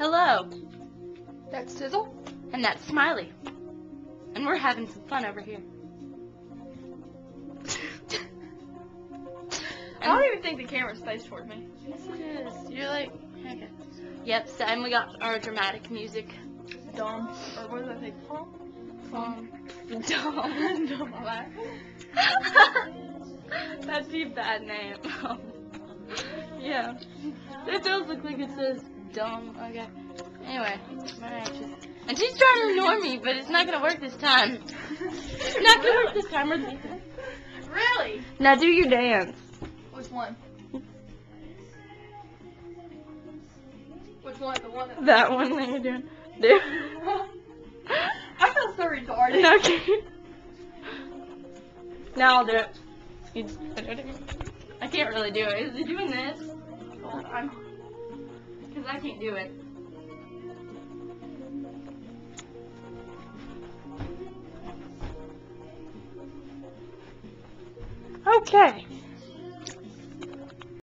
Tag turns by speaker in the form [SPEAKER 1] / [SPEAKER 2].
[SPEAKER 1] Hello,
[SPEAKER 2] That's Sizzle.
[SPEAKER 1] and that's Smiley. And we're having some fun over here.
[SPEAKER 2] I don't even think the camera's faced toward me.
[SPEAKER 1] Yes, it is. You're like, okay. Yep, so, and we got our dramatic music.
[SPEAKER 2] Dumb. Or what did I say? Dumb.
[SPEAKER 1] Dumb. That'd be a bad name. Yeah. It does look like it says dumb. Okay. Anyway, alright. And she's trying to ignore me, but it's not gonna work this time. It's not gonna work this time.
[SPEAKER 2] Really?
[SPEAKER 1] Now do your dance.
[SPEAKER 2] Which one? Which one? The one that...
[SPEAKER 1] That one that you're doing. Do.
[SPEAKER 2] I feel so retarded.
[SPEAKER 1] Okay. Now I'll do it. I can't really do it. Is he doing this? Because I can't do it. Okay.